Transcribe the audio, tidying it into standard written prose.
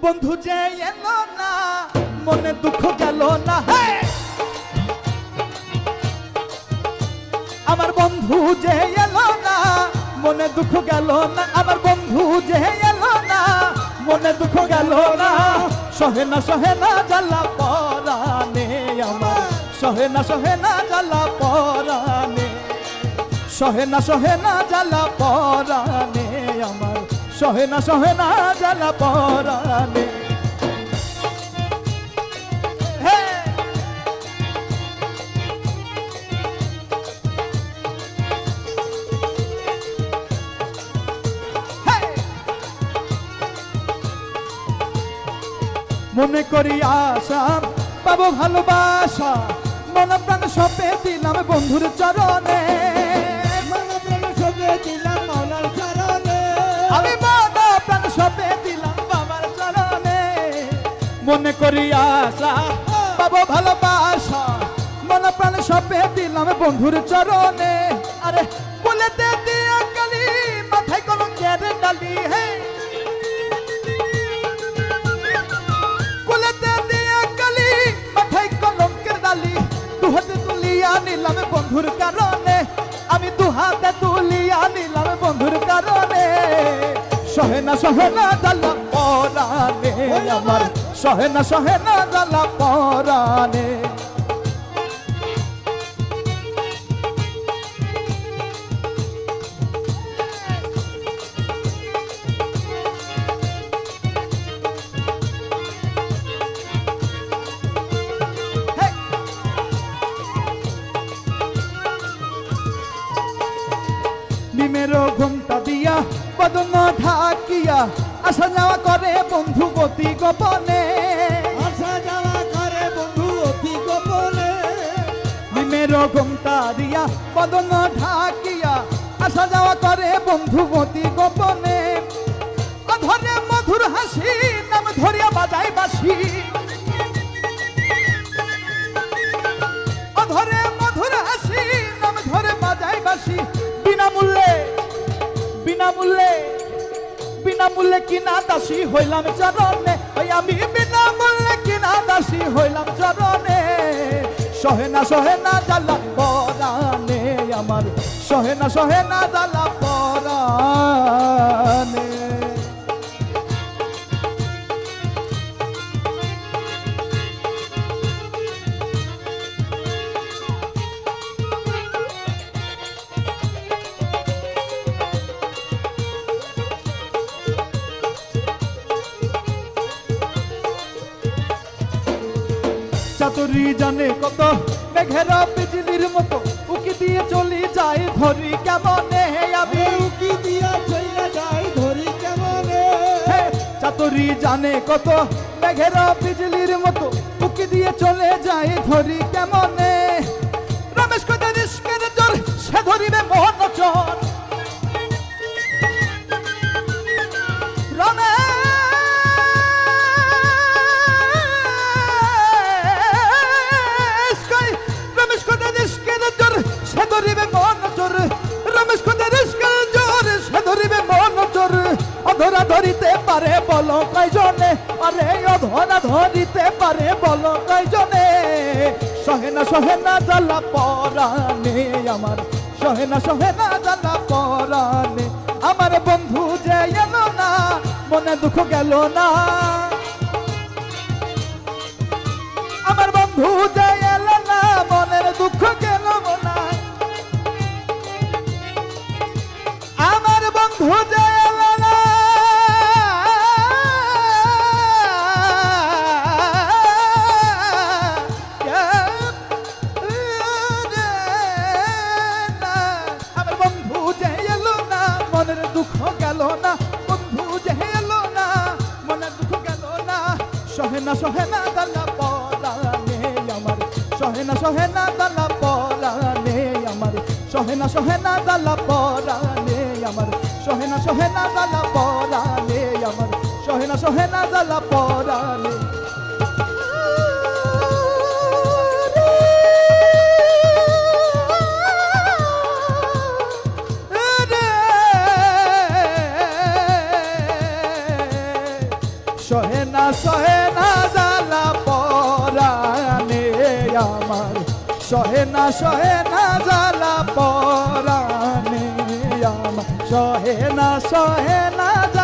বন্ধু যে এলো না মনে দুঃখ গেল না, আমার বন্ধু যে এলো না মনে দুঃখ গেল না, আমার বন্ধু যে এলো না মনে দুঃখ গেল না। সহে না জ্বালা পরানে আমার, সহে না জ্বালা পরানে, সহে না জ্বালা পরানে আমার, সহে না জ্বালা পরানে। মনে করি আশা পাবো ভালোবাসা, মন প্রাণ সপে দিলাম বন্ধুর চরণে, মন প্রাণ সপে দিলাম মৌলার চরণে, আমি মন প্রাণ সপে দিলাম বাবার চরণে। মনে করি আশা পাবো ভালোবাসা, মন প্রাণ সপে দিলাম বন্ধুর চরণে। আরে বলেতে দিয়া কালি মাথায় কলঙ্কের ডালি, হে নিলাম বন্ধুর কারণে, আমি দুহাতে তুলিয়া নিলাম বন্ধুর কারণে। সহে না জ্বালা পরানে আমার, সহে না জ্বালা পরানে। নিমেরো ঘুমটা দিয়া বদন ঢাকিয়া আসা যাওয়া করে বন্ধু অতি গোপনে, আসা যাওয়া করে বন্ধু অতি গোপনে। নিমেরো ঘুমটা দিয়া বদন ঢাকিয়া আসা যাওয়া করে বন্ধু অতি গোপনে। অধরে মধুর হাসি নাম ধরিয়া বাজাই বাসি, অধরে মধুর হাসি নাম ধরে বাজাই বাসি। বিনামূল্যে কিনা দাসী হইলাম চরণে, ওই আমি বিনামূল্যে কিনা দাসী হইলাম চরণে। সহে না জ্বালা পরানে আমার, সহে না জ্বালা পরানে। চাতুরি জানে কত মেঘেরা বিজলির মতো উকি দিয়ে চলে যায় ধরি কেমনে, আমি উকি দিয়া চলে যাই ধরি কেমনে। চাতুরি জানে কত মেঘেরা বিজলির মতো উকি দিয়ে চলে যায় ধরি কেমনে। রমেশ কত রিস্কের জোর সে ধরিবে মোহন চর, অধরা ধরিতে পারে বলো কয়জনে, আরে অধরা ধরিতে পারে বলো কয়জনে। সহে না জ্বালা পরানে আমার, সহে না জ্বালা পরানে। আমার বন্ধু যে এলো না মনে দুঃখ গেল না, আমার বন্ধু যে এলো না মনের দুঃখ গেল না, আমার বন্ধু যে এলো না দুঃখ গেল না, বন্ধু যে এলো না মনে দুঃখ গেল না। সহে না জ্বালা পরানে আমার, সহে না জ্বালা পরানে আমার, সহে না জ্বালা পরানে আমার, সহে না জ্বালা পরানে আমার, সহে না জ্বালা পরানে। সহে না জ্বালা পরাণে আমার সহে না জ্বালা পরাণে আমার সহে না